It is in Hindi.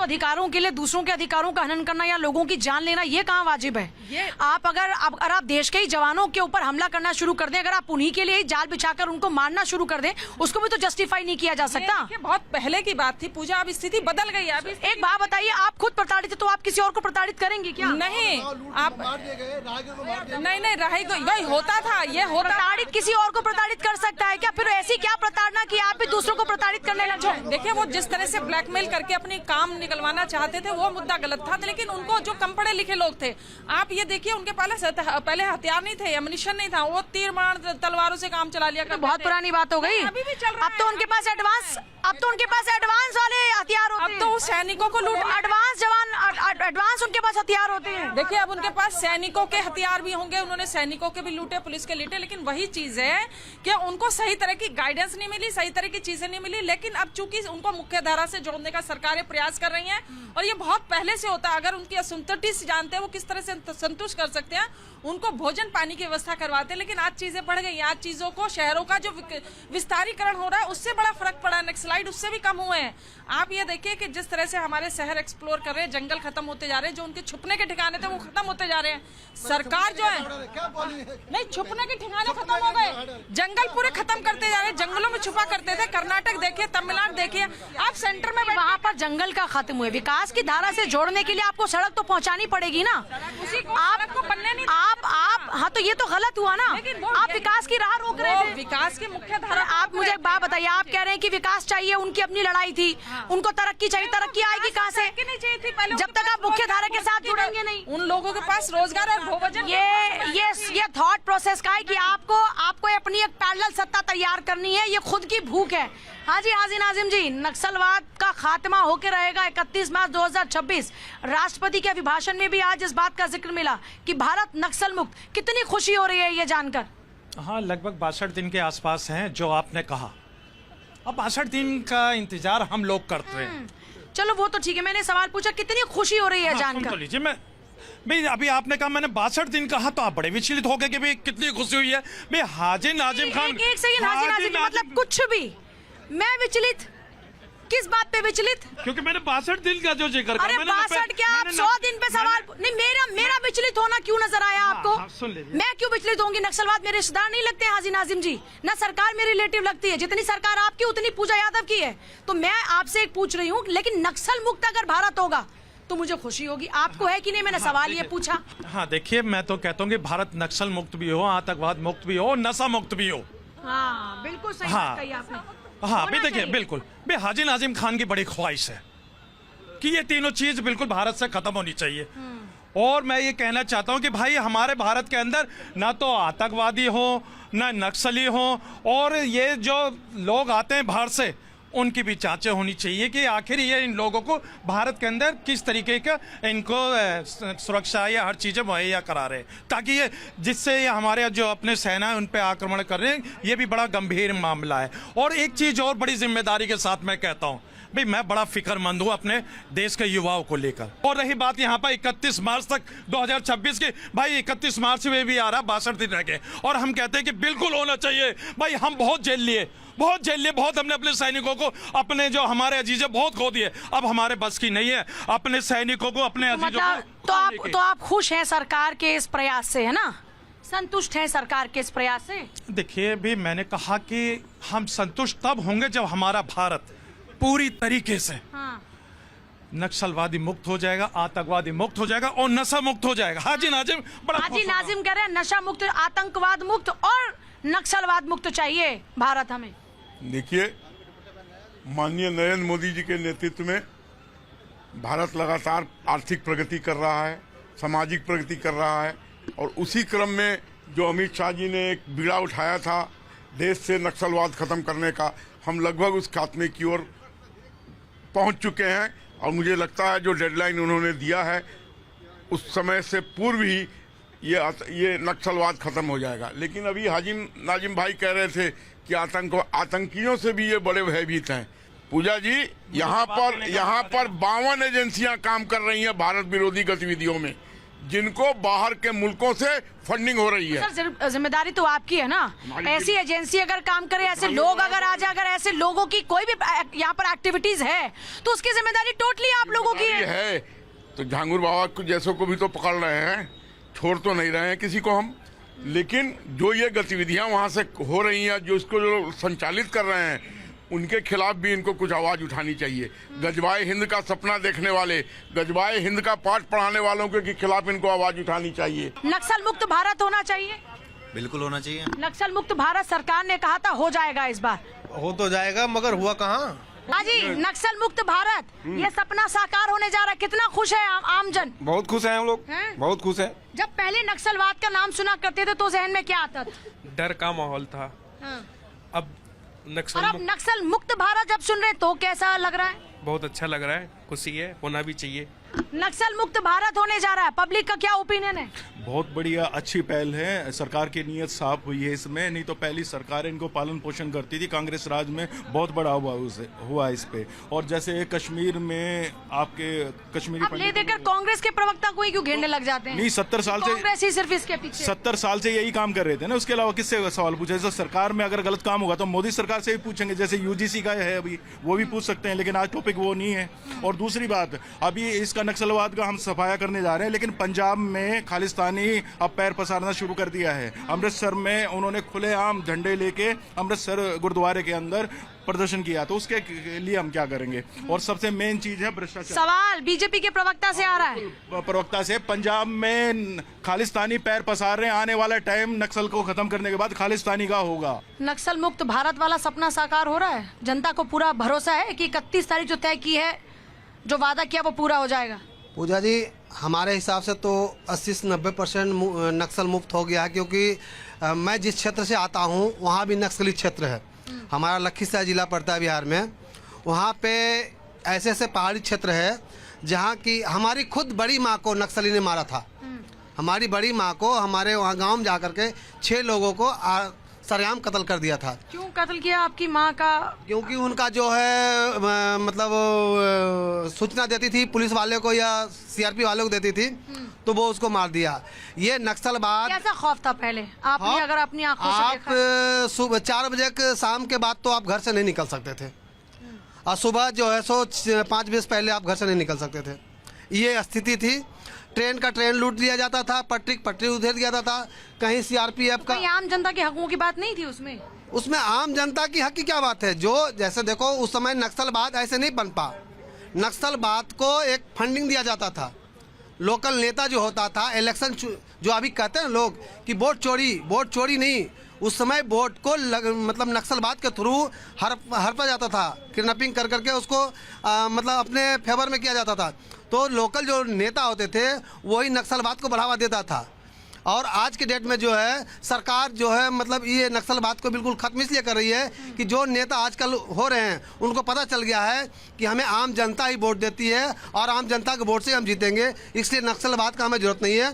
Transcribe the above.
अधिकारों के लिए दूसरों के अधिकारों का हनन करना या लोगों की जान लेना, ये कहाँ वाजिब है? आप अगर आप देश के ही जवानों के ऊपर हमला करना शुरू कर दें, अगर आप उन्हीं के लिए जाल बिछाकर उनको मारना शुरू कर दें, उसको भी तो जस्टिफाई नहीं किया जा सकता। बहुत पहले की बात थी पूजा, अब स्थिति बदल गई है। अभी एक बात बताइए, आप खुद प्रताड़ित है तो आप किसी और को प्रताड़ित करेंगे क्या? नहीं, आप नहीं राही को वही होता था, ये होता। प्रताड़ित किसी और को प्रताड़ित कर सकता है क्या? फिर ऐसी क्या प्रताड़ना कि आप भी दूसरों को प्रताड़ित करने लग जाए? देखिए, वो जिस तरह से ब्लैकमेल करके अपनी काम निकलवाना चाहते थे वो मुद्दा गलत था, लेकिन उनको जो कम पढ़े लिखे लोग थे, आप ये देखिए उनके पहले हथियार नहीं थे, एमुनिशन नहीं था, वो तीर बाण तलवारों से काम चला लिया। बहुत पुरानी बात हो गई, अभी भी चल रहा है। अब तो उनके पास एडवांस वाले हथियार होते हैं। अब तो उस सैनिकों को लूट, एडवांस उनके पास हथियार होते हैं। देखिए, अब उनके पास सैनिकों के हथियार भी होंगे, उन्होंने सैनिकों के भी लूटे, पुलिस के लूटे, लेकिन वही चीज है कि उनको सही तरह की गाइडेंस नहीं मिली, सही तरह की चीजें नहीं मिली। लेकिन अब चूंकि उनको मुख्य धारा से जोड़ने का सरकारें प्रयास कर रही हैं, और ये बहुत पहले से होता है। अगर उनकी असंतुष्टि से जानते हैं वो किस तरह से संतुष्ट कर सकते हैं, उनको भोजन पानी की व्यवस्था करवाते हैं। लेकिन आज चीजें बढ़ गई, आज चीजों को, शहरों का जो विस्तारीकरण हो रहा है उससे बड़ा फर्क पड़ा है, नक्सलाइट उससे भी कम हुए हैं। आप ये देखिए कि जिस तरह से हमारे शहर एक्सप्लोर कर रहे हैं, जंगल खत्म होते जा रहे हैं, जो उनके छुपने के ठिकाने थे वो खत्म होते जा रहे हैं। सरकार जो है, नहीं, छुपने के ठिकाने खत्म हो गए, जंगल पूरे खत्म करते जा रहे हैं। जंगलों में छुपा करते थे, कर्नाटक देखिए, तमिलनाडु देखिए, आप सेंटर में वहाँ पर जंगल का खत्म हुए। विकास की धारा से जोड़ने के लिए आपको सड़क तो पहुँचानी पड़ेगी ना। आपको बनने नहीं, आप हाँ, तो ये तो गलत हुआ ना, आप विकास की राह रोक रहे थे। विकास की मुख्य धारा। आप मुझे एक बात बताइए, आप कह रहे हैं कि विकास चाहिए, उनकी अपनी लड़ाई थी, उनको तरक्की चाहिए, तरक्की आएगी कहाँ से? नहीं चाहिए थी पहले, जब तक आप मुख्य धारा के साथ जुड़ेंगे नहीं। उन लोगों के पास रोजगार और भोजन, ये थॉट प्रोसेस का है कि आपको अपनी एक पैरेलल सत्ता तैयार करनी है, ये खुद की भूख है। हाँ जी नाजिम जी, नक्सलवाद का खात्मा होकर रहेगा 31 मार्च 2026। राष्ट्रपति के अभिभाषण में भी आज इस बात का जिक्र मिला कि भारत नक्सल मुक्त। कितनी खुशी हो रही है ये जानकर? हाँ, लगभग 62 दिन के आसपास हैं जो आपने कहा। अब 62 दिन का इंतजार हम लोग करते हैं। चलो वो तो ठीक है, मैंने सवाल पूछा कितनी खुशी हो रही है जानकर। तो लीजिए, मैं भाई अभी आपने कहा मैंने 62 दिन कहा तो आप बड़े विचलित हो गए कि भाई कितनी खुशी हुई है। भाई हाजी नाजिम खान, एक सेकंड, हाजी नाजिम मतलब कुछ भी, मैं विचलित किस बात पे विचलित? क्योंकि मैंने 62 दिन का जो जिक्र अरे 62 क्या, आप 100 दिन पे सवाल नहीं। मेरा विचलित होना क्यों नजर आया आपको? सुन लीजिए, मैं क्यों विचलित होंगी? नक्सलवाद मेरे रिश्तेदार नहीं लगते हाजी नाजिम जी, ना सरकार मेरी रिलेटिव लगती है। जितनी सरकार आपकी उतनी पूजा यादव की है। तो मैं आपसे एक पूछ रही हूँ, लेकिन नक्सल मुक्त अगर भारत होगा तो मुझे खुशी होगी। आपको है कि नहीं? मैंने सवाल ये पूछा। हाँ देखिए, मैं तो कहता हूँ कि भारत नक्सल मुक्त भी हो, आतंकवाद मुक्त भी हो, नशा मुक्त भी हो। हाँ बिल्कुल सही बात कही आपने। हाँ भी देखिए, बिल्कुल भाई हाजी नाजिम खान की बड़ी ख्वाहिश है कि ये तीनों चीज बिल्कुल भारत से खत्म होनी चाहिए। और मैं ये कहना चाहता हूँ कि भाई हमारे भारत के अंदर ना तो आतंकवादी हो, ना नक्सली हो, और ये जो लोग आते हैं बाहर से उनकी भी जांचें होनी चाहिए कि आखिर ये इन लोगों को भारत के अंदर किस तरीके का इनको सुरक्षा या हर चीज़ें मुहैया करा रहे हैं, ताकि ये जिससे ये हमारे जो अपने सेना है उन पे आक्रमण कर रहे हैं, ये भी बड़ा गंभीर मामला है। और एक चीज़ और बड़ी जिम्मेदारी के साथ मैं कहता हूँ, भाई मैं बड़ा फिक्रमंद हूँ अपने देश के युवाओं को लेकर। और रही बात यहाँ पर 31 मार्च तक 2026 की, भाई 31 मार्च में भी आ रहा, 62 दिन रह गए, और हम कहते हैं कि बिल्कुल होना चाहिए। भाई हम बहुत झेल लिए, बहुत हमने अपने सैनिकों को, अपने जो हमारे अजीजे बहुत खो दिए। अब हमारे बस की नहीं है अपने सैनिकों को, अपने अजीजों को। तो आप खुश हैं सरकार के इस प्रयास से, है ना? संतुष्ट हैं सरकार के इस प्रयास से? देखिए भी मैंने कहा कि हम संतुष्ट तब होंगे जब हमारा भारत पूरी तरीके से नक्सलवादी मुक्त हो जाएगा, आतंकवादी मुक्त हो जाएगा और नशा मुक्त हो जाएगा। हाजी नाजिम कह रहे हैं नशा मुक्त, आतंकवाद मुक्त और नक्सलवाद मुक्त चाहिए भारत हमें। देखिए, माननीय नरेंद्र मोदी जी के नेतृत्व में भारत लगातार आर्थिक प्रगति कर रहा है, सामाजिक प्रगति कर रहा है, और उसी क्रम में जो अमित शाह जी ने एक बीड़ा उठाया था देश से नक्सलवाद खत्म करने का, हम लगभग उस खात्मे की ओर पहुंच चुके हैं। और मुझे लगता है जो डेडलाइन उन्होंने दिया है उस समय से पूर्व ही ये नक्सलवाद खत्म हो जाएगा। लेकिन अभी हाजी नाजिम भाई कह रहे थे कि आतंकियों से भी ये बड़े भयभीत हैं। पूजा जी, यहाँ पर 52 एजेंसियां काम कर रही हैं भारत विरोधी गतिविधियों में। जिनको बाहर के मुल्कों से फंडिंग हो रही है। सर जिम्मेदारी तो आपकी है ना, ऐसी एजेंसी अगर काम करे, ऐसे लोग अगर आ जाए, अगर ऐसे लोगों की कोई भी यहाँ पर एक्टिविटीज है तो उसकी जिम्मेदारी टोटली आप लोगों की है। तो झांगुर बाबा को जैसों को भी तो पकड़ रहे हैं, छोड़ तो नहीं रहे हैं किसी को हम, लेकिन जो ये गतिविधियां वहां से हो रही हैं, जो इसको जो संचालित कर रहे हैं, उनके खिलाफ भी इनको कुछ आवाज उठानी चाहिए। गजवाए हिंद का सपना देखने वाले, गजवाए हिंद का पाठ पढ़ाने वालों के खिलाफ इनको आवाज उठानी चाहिए। नक्सल मुक्त भारत होना चाहिए, बिल्कुल होना चाहिए। नक्सल मुक्त भारत सरकार ने कहा था हो जाएगा, इस बार हो तो जाएगा, मगर हुआ कहाँ? हाँ जी, नक्सल मुक्त भारत ये सपना साकार होने जा रहा है। कितना खुश है आमजन? बहुत खुश हैं हम लोग, हैं? बहुत खुश हैं। जब पहले नक्सलवाद का नाम सुना करते थे तो जहन में क्या आता था? डर का माहौल था। हाँ। अब और अब नक्सल मुक्त भारत जब सुन रहे तो कैसा लग रहा है? बहुत अच्छा लग रहा है, खुशी है, होना भी चाहिए। नक्सल मुक्त भारत होने जा रहा है, पब्लिक का क्या ओपिनियन है? बहुत बढ़िया, अच्छी पहल है, सरकार की नीयत साफ हुई है इसमें। नहीं तो पहली सरकार इनको पालन पोषण करती थी, कांग्रेस राज में बहुत बड़ा हुआ इस पे। और जैसे कश्मीर में आपके कश्मीरी अब ले देकर कांग्रेस के प्रवक्ता को ही क्यों घेरने लग जाते हैं? नहीं, 70 साल से कांग्रेस ही सिर्फ इसके पीछे 70 साल से यही काम कर रहे थे ना, उसके अलावा किससे सवाल पूछे? जैसे सरकार में अगर गलत काम होगा तो मोदी सरकार से भी पूछेंगे, जैसे यूजीसी का है अभी, वो भी पूछ सकते हैं, लेकिन आज टॉपिक वो नहीं है। और दूसरी बात, अभी इसका नक्सलवाद का हम सफाया करने जा रहे हैं, लेकिन पंजाब में खालिस्तानी अब पैर पसारना शुरू कर दिया है। अमृतसर में उन्होंने खुलेआम झंडे लेके अमृतसर गुरुद्वारे के अंदर प्रदर्शन किया, तो उसके लिए हम क्या करेंगे? और सबसे मेन चीज है भ्रष्टाचार। सवाल बीजेपी के प्रवक्ता से आ रहा है, प्रवक्ता से, पंजाब में खालिस्तानी पैर पसार रहे हैं, आने वाला टाइम नक्सल को खत्म करने के बाद खालिस्तानी का होगा। नक्सल मुक्त भारत वाला सपना साकार हो रहा है। जनता को पूरा भरोसा है कि 31 तारीख जो तय की है, जो वादा किया वो पूरा हो जाएगा। पूजा जी, हमारे हिसाब से तो 80 से 90% नक्सल मुक्त हो गया है, क्योंकि मैं जिस क्षेत्र से आता हूँ वहाँ भी नक्सली क्षेत्र है। हमारा लखीसराय जिला पड़ता है बिहार में। वहाँ पे ऐसे ऐसे पहाड़ी क्षेत्र है जहाँ की हमारी खुद बड़ी माँ को नक्सली ने मारा था। हमारी बड़ी माँ को हमारे वहाँ गाँव में जा कर के 6 लोगों को सरेआम कत्ल कर दिया था। क्यों कत्ल किया आपकी माँ का? क्योंकि उनका जो है मतलब सूचना देती थी पुलिस वाले को या सीआरपी वाले को देती थी, तो वो उसको मार दिया। ये नक्सलवाद। कैसा खौफ था पहले आपने अगर अपनी आंखों से देखा? आप सुबह 4 बजे के शाम के बाद तो आप घर से नहीं निकल सकते थे, और सुबह जो है सो 5 बजे पहले आप घर से नहीं निकल सकते थे। ये स्थिति थी। ट्रेन का ट्रेन लूट लिया जाता था, पटरी उधेड़ दिया जाता था। कहीं सीआरपीएफ का। आम जनता के हकों की बात नहीं थी उसमें? उसमें आम जनता की हक की क्या बात है? जो जैसे देखो उस समय नक्सलवाद ऐसे नहीं बन पा। नक्सलवाद को एक फंडिंग दिया जाता था। लोकल नेता जो होता था, इलेक्शन जो अभी कहते हैं लोग कि वोट चोरी नहीं, उस समय वोट को मतलब नक्सलवाद के थ्रू हड़पा जाता था, किडनैपिंग कर करके उसको मतलब अपने फेवर में किया जाता था। तो लोकल जो नेता होते थे वही नक्सलवाद को बढ़ावा देता था। और आज के डेट में जो है सरकार जो है मतलब ये नक्सलवाद को बिल्कुल खत्म इसलिए कर रही है कि जो नेता आजकल हो रहे हैं उनको पता चल गया है कि हमें आम जनता ही वोट देती है और आम जनता के वोट से हम जीतेंगे, इसलिए नक्सलवाद का हमें जरूरत नहीं है।